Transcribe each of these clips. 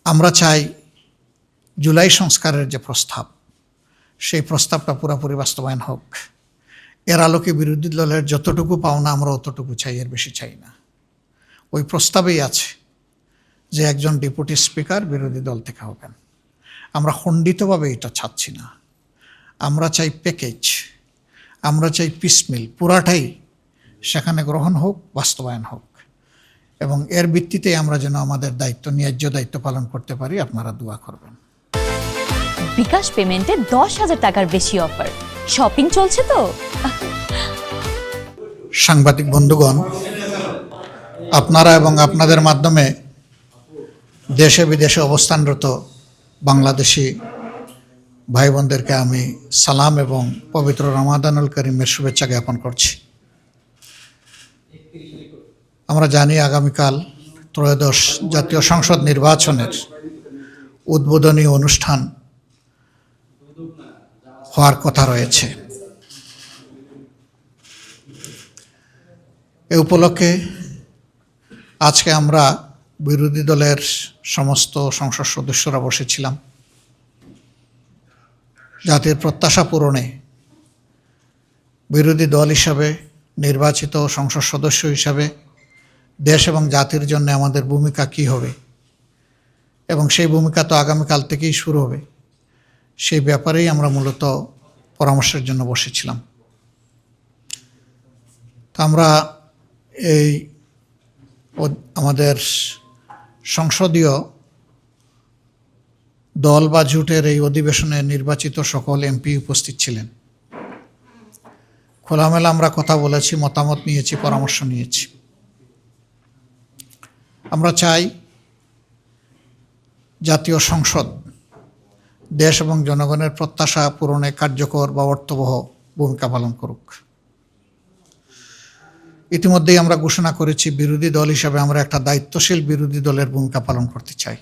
আমরা চাই জুলাই সংস্কারের যে প্রস্তাব, সেই প্রস্তাবটা পুরোপুরি বাস্তবায়ন হোক। এর আলোকে বিরোধী দলের যতটুকু পাওনা আমরা অতটুকু চাই, এর বেশি চাই না। ওই প্রস্তাবেই আছে যে একজন ডেপুটি স্পিকার বিরোধী দল থেকে হবেন। আমরা খণ্ডিতভাবে এটা চাচ্ছি না, আমরা চাই প্যাকেজ, আমরা চাই পিসমিল, পুরাটাই সেখানে গ্রহণ হোক, বাস্তবায়ন হোক, এবং এর ভিত্তিতে আমরা যেন আমাদের দায়িত্ব, ন্যায্য দায়িত্ব পালন করতে পারি। আপনারা দোয়া করবেন। বিকাশ পেমেন্টে 10,000 টাকার বেশি অফার, শপিং চলছে তো। সাংবাদিক বন্ধুগণ, আপনারা এবং আপনাদের মাধ্যমে দেশে বিদেশে অবস্থানরত বাংলাদেশি ভাই বোনদেরকে আমি সালাম এবং পবিত্র রমাদানুল করিমের শুভেচ্ছা জ্ঞাপন করছি। আমরা জানি আগামীকাল ত্রয়োদশ জাতীয় সংসদ নির্বাচনের উদ্বোধনী অনুষ্ঠান হওয়ার কথা রয়েছে। এ উপলক্ষে আজকে আমরা বিরোধী দলের সমস্ত সংসদ সদস্যরা বসেছিলাম জাতির প্রত্যাশা পূরণে। বিরোধী দল হিসাবে, নির্বাচিত সংসদ সদস্য হিসাবে দেশ এবং জাতির জন্য আমাদের ভূমিকা কী হবে, এবং সেই ভূমিকা তো আগামীকাল থেকেই শুরু হবে, সেই ব্যাপারেই আমরা মূলত পরামর্শের জন্য বসেছিলাম। তা আমরা এই আমাদের সংসদীয় দল বা জোটের এই অধিবেশনে নির্বাচিত সকল এমপি উপস্থিত ছিলেন। খোলামেলা আমরা কথা বলেছি, মতামত নিয়েছি, পরামর্শ নিয়েছি। আমরা চাই জাতীয় সংসদ দেশ এবং জনগণের প্রত্যাশা পূরণে কার্যকর বা অর্থবহ ভূমিকা পালন করুক। ইতিমধ্যেই আমরা ঘোষণা করেছি, বিরোধী দল হিসাবে আমরা একটা দায়িত্বশীল বিরোধী দলের ভূমিকা পালন করতে চাই।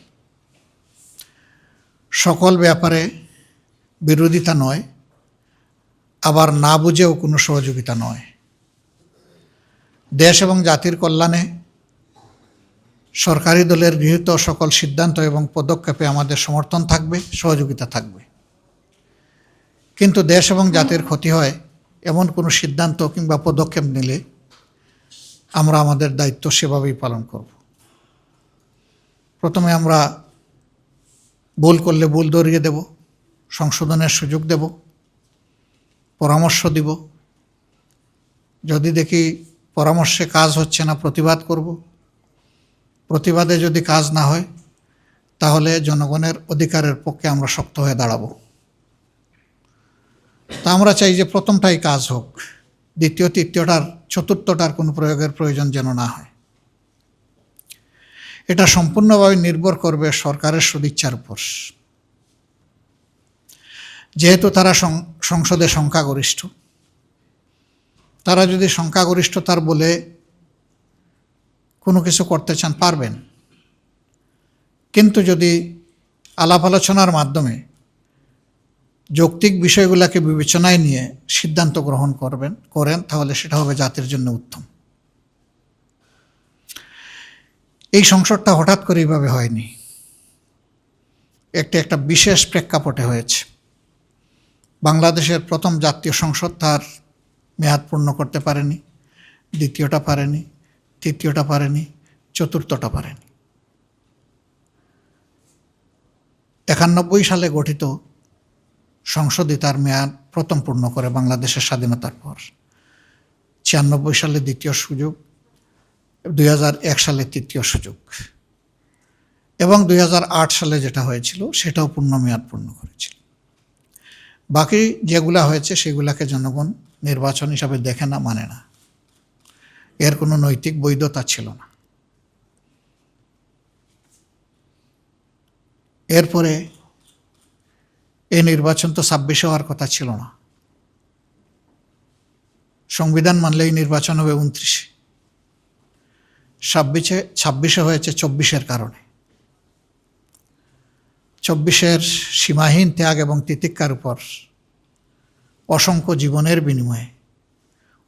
সকল ব্যাপারে বিরোধিতা নয়, আবার না বুঝেও কোনো সহযোগিতা নয়। দেশ এবং জাতির কল্যাণে সরকারি দলের গৃহীত সকল সিদ্ধান্ত এবং পদক্ষেপে আমাদের সমর্থন থাকবে, সহযোগিতা থাকবে। কিন্তু দেশ এবং জাতির ক্ষতি হয় এমন কোনো সিদ্ধান্ত কিংবা পদক্ষেপ নিলে আমরা আমাদের দায়িত্ব সেভাবেই পালন করব। প্রথমে আমরা ভুল করলে ভুল ধরিয়ে দেব, সংশোধনের সুযোগ দেব, পরামর্শ দিব। যদি দেখি পরামর্শে কাজ হচ্ছে না, প্রতিবাদ করব। প্রতিবাদে যদি কাজ না হয়, তাহলে জনগণের অধিকারের পক্ষে আমরা শক্ত হয়ে দাঁড়াবো। তা আমরা চাই যে প্রথমটাই কাজ হোক, দ্বিতীয়, তৃতীয়টার, চতুর্থটার কোনো প্রয়োগের প্রয়োজন যেন না হয়। এটা সম্পূর্ণভাবে নির্ভর করবে সরকারের সদিচ্ছার উপর। যেহেতু তারা সংসদে সংখ্যাগরিষ্ঠ, তারা যদি সংখ্যাগরিষ্ঠতার বলে কোনো কিছু করতে চান, পারবেন। কিন্তু যদি আলাপ আলোচনার মাধ্যমে যৌক্তিক বিষয়গুলোকে বিবেচনায় নিয়ে সিদ্ধান্ত গ্রহণ করেন, তাহলে সেটা হবে জাতির জন্য উত্তম। এই সংসদটা হঠাৎ করে এইভাবে হয়নি, একটা বিশেষ প্রেক্ষাপটে হয়েছে। বাংলাদেশের প্রথম জাতীয় সংসদ তার মেয়াদ পূর্ণ করতে পারেনি, দ্বিতীয়টা পারেনি, তৃতীয়টা পারেনি, চতুর্থটা পারেনি। 91 সালে গঠিত সংসদই তার মেয়াদ প্রথম পূর্ণ করে বাংলাদেশের স্বাধীনতার পর। 96 সালে দ্বিতীয় সুযোগ, 2001 সালে তৃতীয় সুযোগ, এবং 2008 সালে যেটা হয়েছিল সেটাও পূর্ণ মেয়াদ পূর্ণ করেছিল। বাকি যেগুলা হয়েছে সেগুলাকে জনগণ নির্বাচন হিসাবে দেখে না, মানে না। এর কোনো নৈতিক বৈধতা ছিল না। এরপরে এই নির্বাচন তো 26 হওয়ার কথা ছিল না। সংবিধান মানলে এই নির্বাচন হবে 29। 26 হয়েছে 24-এর কারণে। 24-এর সীমাহীন ত্যাগ এবং তিতিক্ষার উপর অসংখ্য জীবনের বিনিময়ে,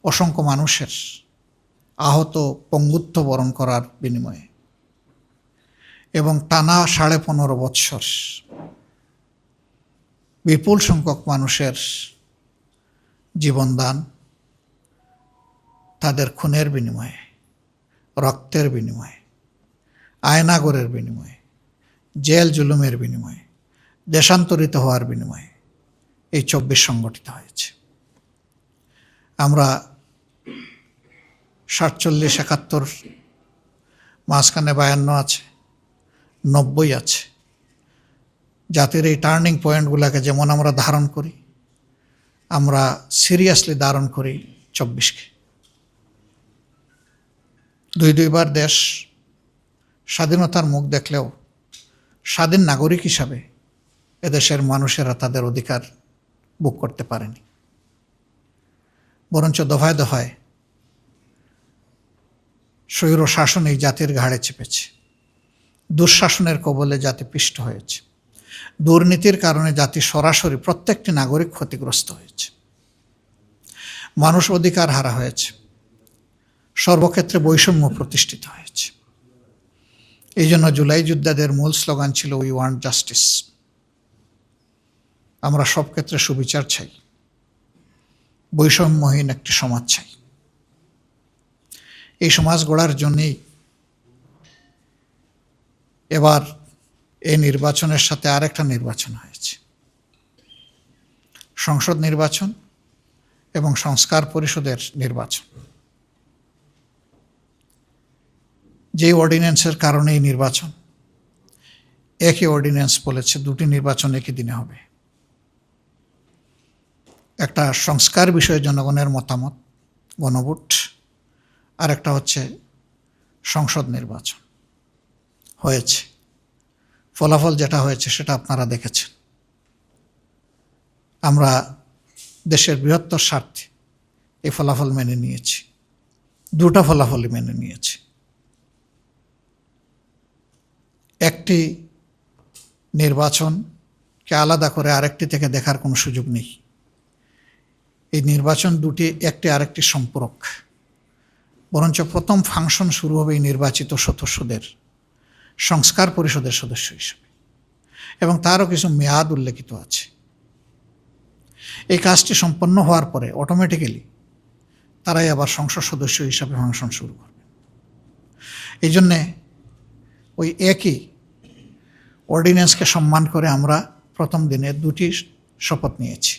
অসংখ্য মানুষের আহত, পঙ্গুত্ব বরণ করার বিনিময়ে এবং টানা 15.5 বৎসর বিপুল সংখ্যক মানুষের জীবনদান, তাদের খুনের বিনিময়ে, রক্তের বিনিময়ে, আয়নাগরের বিনিময়ে, জেল জুলুমের বিনিময়ে, দেশান্তরিত হওয়ার বিনিময়ে এই 24 সংগঠিত হয়েছে। আমরা 47, 71, মাঝখানে 52 আছে, 90 আছে। জাতির এই টার্নিং পয়েন্টগুলোকে যেমন আমরা ধারণ করি, আমরা সিরিয়াসলি ধারণ করি 24কে। দুইবার দেশ স্বাধীনতার মুখ দেখলেও স্বাধীন নাগরিক হিসাবে এদেশের মানুষেরা তাদের অধিকার ভোগ করতে পারেনি, বরঞ্চ দফায় দফায় স্বৈর শাসন এই জাতির ঘাড়ে চেপেছে। দুঃশাসনের কবলে জাতি পিষ্ট হয়েছে। দুর্নীতির কারণে জাতি সরাসরি প্রত্যেকটি নাগরিক ক্ষতিগ্রস্ত হয়েছে। মানুষ অধিকার হারা হয়েছে। সর্বক্ষেত্রে বৈষম্য প্রতিষ্ঠিত হয়েছে। এই জন্য জুলাই যোদ্ধাদের মূল স্লোগান ছিল উই ওয়ান্ট জাস্টিস। আমরা সব ক্ষেত্রে সুবিচার চাই, বৈষম্যহীন একটি সমাজ চাই। এই সমাজ গড়ার জন্যেই এবার এই নির্বাচনের সাথে আরেকটা নির্বাচন হয়েছে, সংসদ নির্বাচন এবং সংস্কার পরিষদের নির্বাচন। যে অর্ডিন্যান্সের কারণে এই নির্বাচন, একই অর্ডিন্যান্স বলেছে 2টি নির্বাচন একই দিনে হবে। একটা সংস্কার বিষয়ে জনগণের মতামত, গণভোট, আর একটা হচ্ছে সংসদ নির্বাচন হয়েছে। ফলাফল যেটা হয়েছে সেটা আপনারা দেখেছেন। আমরা দেশের বৃহত্তর স্বার্থে এই ফলাফল মেনে নিয়েছি, 2টা ফলাফলই মেনে নিয়েছি। একটি নির্বাচনকে আলাদা করে আরেকটি থেকে দেখার কোনো সুযোগ নেই। এই নির্বাচন দুটি একটি আরেকটি সম্পূরক। বরঞ্চ প্রথম ফাংশন শুরু হবে এই নির্বাচিত সদস্যদের সংস্কার পরিষদের সদস্য হিসেবে, এবং তারও কিছু মেয়াদ উল্লেখিত আছে। এই কাজটি সম্পন্ন হওয়ার পরে অটোমেটিক্যালি তারাই আবার সংসদ সদস্য হিসাবে ফাংশন শুরু করবে। এই জন্যে ওই একই অর্ডিন্যান্সকে সম্মান করে আমরা প্রথম দিনে 2টি শপথ নিয়েছি।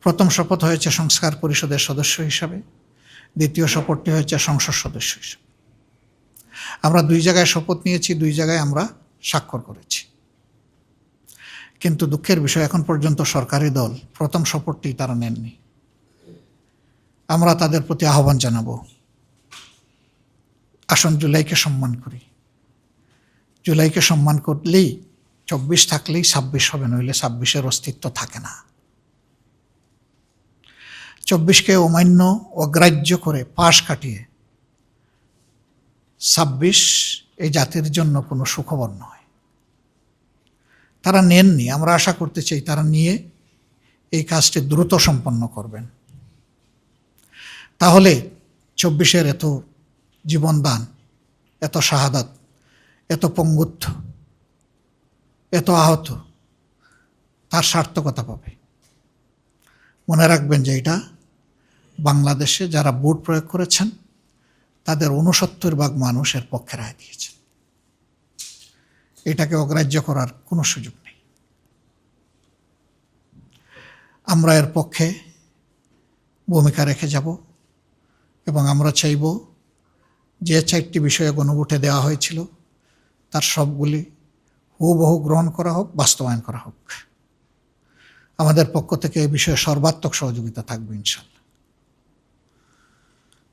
প্রথম শপথ হয়েছে সংস্কার পরিষদের সদস্য হিসাবে, দ্বিতীয় শপথটি হয়েছে সংসদ সদস্য হিসাবে। আমরা 2 জায়গায় শপথ নিয়েছি, 2 জায়গায় আমরা স্বাক্ষর করেছি। কিন্তু দুঃখের বিষয়, এখন পর্যন্ত সরকারি দল প্রথম শপথটি তারা নেননি। আমরা তাদের প্রতি আহ্বান জানাবো, আসুন জুলাইকে সম্মান করি। জুলাইকে সম্মান করলেই 24 থাকলেই 26 হবে, নইলে 26-এর অস্তিত্ব থাকে না। 24কে অমান্য অগ্রাহ্য করে পাশ কাটিয়ে 26 এই জাতির জন্য কোনো সুখবর নয়। তারা নেননি, আমরা আশা করতে চাই তারা নিয়ে এই কাজটি দ্রুত সম্পন্ন করবেন। তাহলে 24-এর এত জীবনদান, এত শাহাদাত, এত পঙ্গুত্ব, এত আহত, তার সার্থকতা পাবে। মনে রাখবেন যে এটা বাংলাদেশে যারা ভোট প্রয়োগ করেছেন তাদের 69% মানুষের পক্ষে রায় দিয়েছেন। এটাকে অগ্রাহ্য করার কোনো সুযোগ নেই। আমরা এর পক্ষে ভূমিকা রেখে যাব এবং আমরা চাইব যে 4টি বিষয়ে গণভোটে দেওয়া হয়েছিল তার সবগুলি হুবহু গ্রহণ করা হোক, বাস্তবায়ন করা হোক। আমাদের পক্ষ থেকে এই বিষয়ে সর্বাত্মক সহযোগিতা থাকবে ইনশাল্লাহ।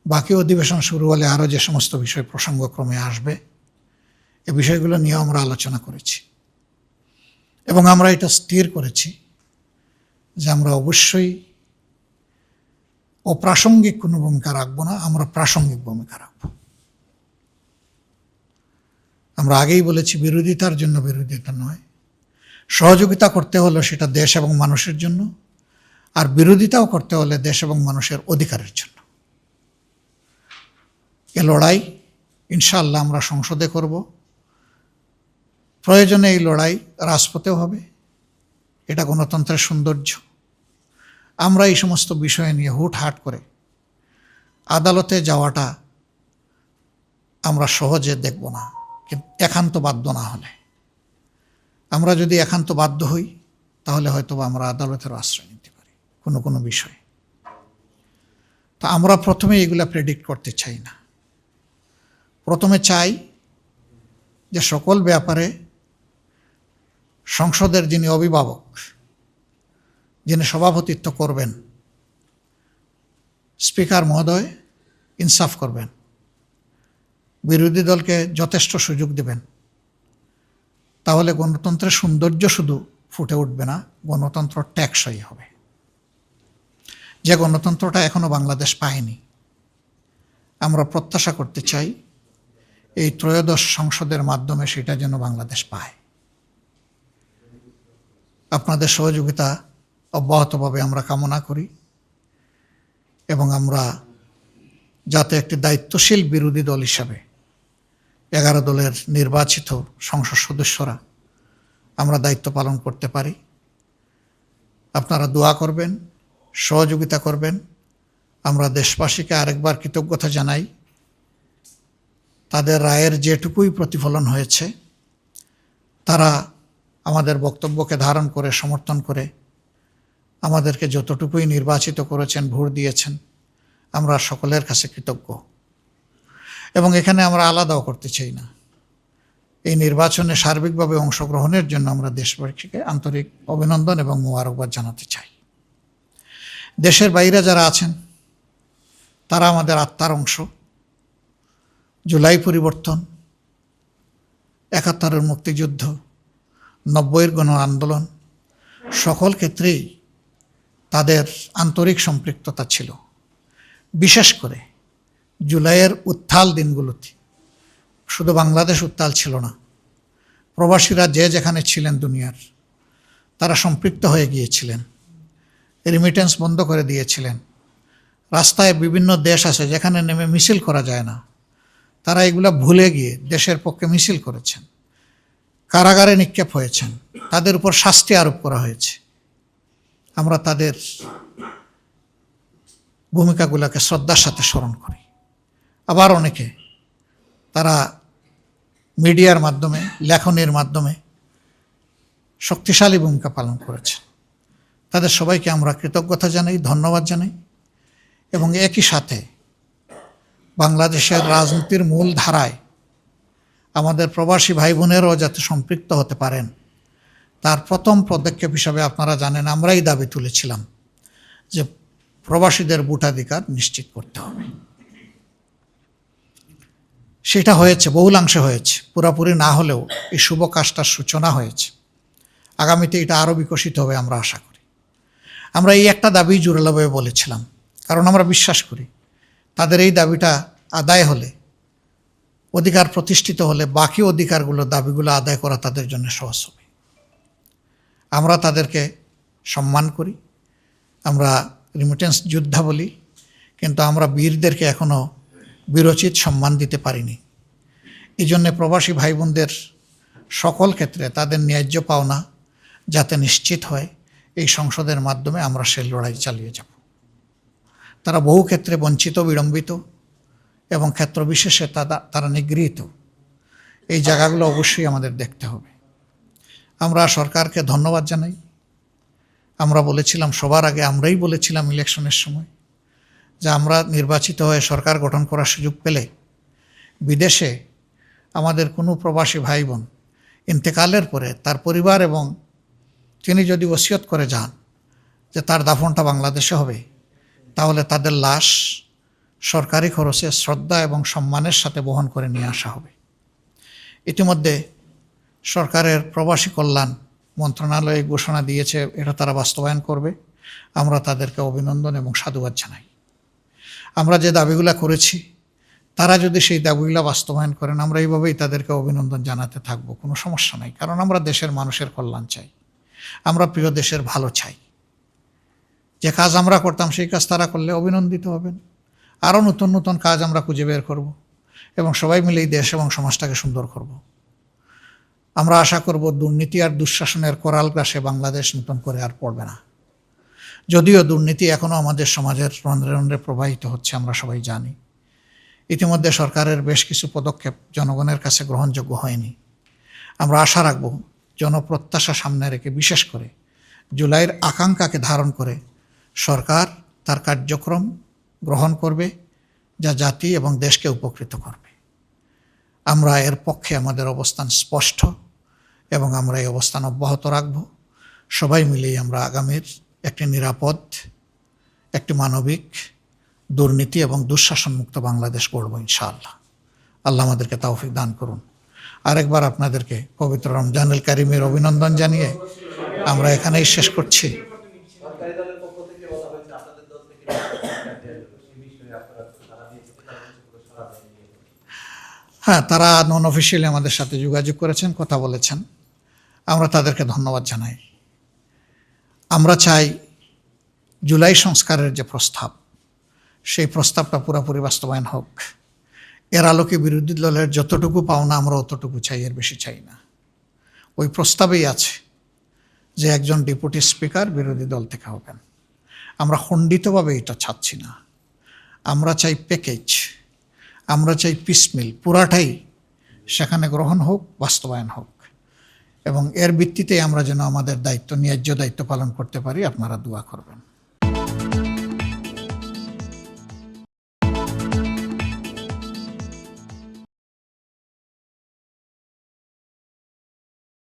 বাকি অধিবেশন শুরু হলে আরও যে সমস্ত বিষয় প্রসঙ্গক্রমে আসবে, এই বিষয়গুলো নিয়ে আমরা আলোচনা করেছি এবং আমরা এটা স্থির করেছি যে আমরা অবশ্যই অপ্রাসঙ্গিক কোনো ভূমিকা রাখবো না, আমরা প্রাসঙ্গিক ভূমিকা রাখব। আমরা আগেই বলেছি, বিরোধিতার জন্য বিরোধিতা নয়, সহযোগিতা করতে হলে সেটা দেশ এবং মানুষের জন্য, আর বিরোধিতাও করতে হলে দেশ এবং মানুষের অধিকারের জন্য। এ লড়াই ইনশাআল্লাহ আমরা সংসদে করব, প্রয়োজনে এই লড়াই রাজপথেও হবে, এটা গণতন্ত্রের সৌন্দর্য। আমরা এই সমস্ত বিষয় নিয়ে হুটহাট করে আদালতে যাওয়াটা আমরা সহজে দেখব না, কিন্তু একান্ত বাধ্য না হলে। আমরা যদি একান্ত বাধ্য হই তাহলে হয়তো আমরা আদালতের আশ্রয় নিতে পারি কোনো কোনো বিষয়ে। তা আমরা প্রথমে এগুলা প্রেডিক্ট করতে চাই না। প্রথমে চাই যে সকল ব্যাপারে সংসদের যিনি অভিভাবক, যিনি সভাপতিত্ব করবেন, স্পিকার মহোদয় ইনসাফ করবেন, বিরোধী দলকে যথেষ্ট সুযোগ দেবেন। তাহলে গণতন্ত্রের সৌন্দর্য শুধু ফুটে উঠবে না, গণতন্ত্র টেকসই হবে। যে গণতন্ত্রটা এখনো বাংলাদেশ পায়নি, আমরা প্রত্যাশা করতে চাই এই ত্রয়োদশ সংসদের মাধ্যমে সেটা যেন বাংলাদেশ পায়। আপনাদের সহযোগিতা অব্যাহতভাবে আমরা কামনা করি এবং আমরা যাতে একটি দায়িত্বশীল বিরোধী দল হিসাবে 11 দলের নির্বাচিত সংসদ সদস্যরা আমরা দায়িত্ব পালন করতে পারি। আপনারা দোয়া করবেন, সহযোগিতা করবেন। আমরা দেশবাসীকে আরেকবার কৃতজ্ঞতা জানাই। তাদের রায়ের যেটুকুই প্রতিফলন হয়েছে, তারা আমাদের বক্তব্যকে ধারণ করে সমর্থন করে আমাদেরকে যতটুকুই নির্বাচিত করেছেন, ভোট দিয়েছেন, আমরা সকলের কাছে কৃতজ্ঞ। এবং এখানে আমরা আলাদাও করতে চাই না। এই নির্বাচনে সার্বিকভাবে অংশগ্রহণের জন্য আমরা দেশবাসীকে আন্তরিক অভিনন্দন এবং মোবারকবাদ জানাতে চাই। দেশের বাইরে যারা আছেন তারা আমাদের আত্মার অংশ। জুলাই পরিবর্তন, 71-এর মুক্তিযুদ্ধ, 90-এর গণ আন্দোলন, সকল ক্ষেত্রেই তাদের আন্তরিক সম্পৃক্ততা ছিল। বিশেষ করে জুলাইয়ের উত্তাল দিনগুলোতে শুধু বাংলাদেশ উত্তাল ছিল না, প্রবাসীরা যে যেখানে ছিলেন দুনিয়ার, তারা সম্পৃক্ত হয়ে গিয়েছিলেন, রেমিটেন্স বন্ধ করে দিয়েছিলেন। রাস্তায় বিভিন্ন দেশ আছে যেখানে নেমে মিছিল করা যায় না, তারা এগুলা ভুলে গিয়ে দেশের পক্ষে মিছিল করেছেন, কারাগারে নিক্ষেপ হয়েছেন, তাদের উপর শাস্তি আরোপ করা হয়েছে। আমরা তাদের ভূমিকাগুলোকে শ্রদ্ধার সাথে স্মরণ করি। আবার অনেকে তারা মিডিয়ার মাধ্যমে, লেখনের মাধ্যমে শক্তিশালী ভূমিকা পালন করেছে। তাদের সবাইকে আমরা কৃতজ্ঞতা জানাই, ধন্যবাদ জানাই। এবং একই সাথে বাংলাদেশের রাজনীতির মূল ধারায় আমাদের প্রবাসী ভাই বোনেরাও যাতে সম্পৃক্ত হতে পারেন, তার প্রথম পদক্ষেপ হিসাবে আপনারা জানেন আমরাই দাবি তুলেছিলাম যে প্রবাসীদের ভোটাধিকার নিশ্চিত করতে হবে। সেটা হয়েছে, বহুলাংশে হয়েছে, পুরোপুরি না হলেও এই শুভ কাজটার সূচনা হয়েছে। আগামীতে এটা আরও বিকশিত হবে আমরা আশা করি। আমরা এই একটা দাবি জোরালোভাবে বলেছিলাম, কারণ আমরা বিশ্বাস করি তাদের এই দাবিটা আদায় হলে, অধিকার প্রতিষ্ঠিত হলে, বাকি অধিকারগুলো, দাবিগুলো আদায় করা তাদের জন্য সহজ হবে। আমরা তাদেরকে সম্মান করি, আমরা রিমিটেন্স যোদ্ধা বলি, কিন্তু আমরা বীরদেরকে এখনও বীরোচিত সম্মান দিতে পারিনি। এই জন্যে প্রবাসী ভাই বোনদের সকল ক্ষেত্রে তাদের ন্যায্য পাওনা যাতে নিশ্চিত হয়, এই সংসদের মাধ্যমে আমরা সেই লড়াই চালিয়ে যাব। তারা বহু ক্ষেত্রে বঞ্চিত, বিড়ম্বিত এবং ক্ষেত্র বিশেষে তারা নিগৃহীত। এই জায়গাগুলো অবশ্যই আমাদের দেখতে হবে। আমরা সরকারকে ধন্যবাদ জানাই। আমরা বলেছিলাম, সবার আগে আমরাই বলেছিলাম ইলেকশনের সময়, যে আমরা নির্বাচিত হয়ে সরকার গঠন করার সুযোগ পেলে বিদেশে আমাদের কোনো প্রবাসী ভাই বোন ইন্তেকালের পরে তার পরিবার এবং তিনি যদি ওসিয়ত করে যান যে তার দাফনটা বাংলাদেশে হবে, তাহলে তাদের লাশ সরকারি খরচে শ্রদ্ধা এবং সম্মানের সাথে বহন করে নিয়ে আসা হবে। ইতিমধ্যে সরকারের প্রবাসী কল্যাণ মন্ত্রণালয় ঘোষণা দিয়েছে, এটা তারা বাস্তবায়ন করবে। আমরা তাদেরকে অভিনন্দন এবং সাধুবাদ জানাই। আমরা যে দাবিগুলো করেছি, তারা যদি সেই দাবিগুলো বাস্তবায়ন করেন, আমরা এইভাবেই তাদেরকে অভিনন্দন জানাতে থাকবো, কোনো সমস্যা নাই। কারণ আমরা দেশের মানুষের কল্যাণ চাই, আমরা প্রিয় দেশের ভালো চাই। যে কাজ আমরা করতাম সেই কাজ তারা করলে অভিনন্দিত হবেন। আরও নতুন নতুন কাজ আমরা খুঁজে বের করব এবং সবাই মিলে এই দেশ এবং সমাজটাকে সুন্দর করব। আমরা আশা করব দুর্নীতি আর দুঃশাসনের করাল গ্রাসে বাংলাদেশ নতুন করে আর পড়বে না। যদিও দুর্নীতি এখনও আমাদের সমাজের রন্ধ্রে রন্ধ্রে প্রবাহিত হচ্ছে, আমরা সবাই জানি। ইতিমধ্যে সরকারের বেশ কিছু পদক্ষেপ জনগণের কাছে গ্রহণযোগ্য হয়নি। আমরা আশা রাখব জনপ্রত্যাশা সামনে রেখে, বিশেষ করে জুলাইয়ের আকাঙ্ক্ষাকে ধারণ করে সরকার তার কার্যক্রম গ্রহণ করবে, যা জাতি এবং দেশকে উপকৃত করবে। আমরা এর পক্ষে আমাদের অবস্থান স্পষ্ট এবং আমরা এই অবস্থান অব্যাহত রাখব। সবাই মিলেই আমরা আগামীর একটি নিরাপদ, একটি মানবিক, দুর্নীতি এবং দুঃশাসনমুক্ত বাংলাদেশ গড়ব ইনশাআল্লাহ। আল্লাহ আমাদেরকে তৌফিক দান করুন। আরেকবার আপনাদেরকে পবিত্র রমজানুল কারিমের অভিনন্দন জানিয়ে আমরা এখানেই শেষ করছি। হ্যাঁ, তারা নন অফিসিয়ালি আমাদের সাথে যোগাযোগ করেছেন, কথা বলেছেন, আমরা তাদেরকে ধন্যবাদ জানাই। আমরা চাই জুলাই সংস্কারের যে প্রস্তাব, সেই প্রস্তাবটা পুরোপুরি বাস্তবায়ন হোক। এর আলোকে বিরোধী দলের যতটুকু পাওনা আমরা অতটুকু চাই, এর বেশি চাই না। ওই প্রস্তাবেই আছে যে একজন ডেপুটি স্পিকার বিরোধী দল থেকে হবেন। আমরা খণ্ডিতভাবে এটা চাচ্ছি না, আমরা চাই প্যাকেজ, আমরা চাই পিসমিল, পুরাটাই সেখানে গ্রহণ হোক, বাস্তবায়ন হোক, এবং এর ভিত্তিতে আমরা যেন আমাদের দায়িত্ব, ন্যায্য দায়িত্ব পালন করতে পারি। আপনারা দোয়া করবেন।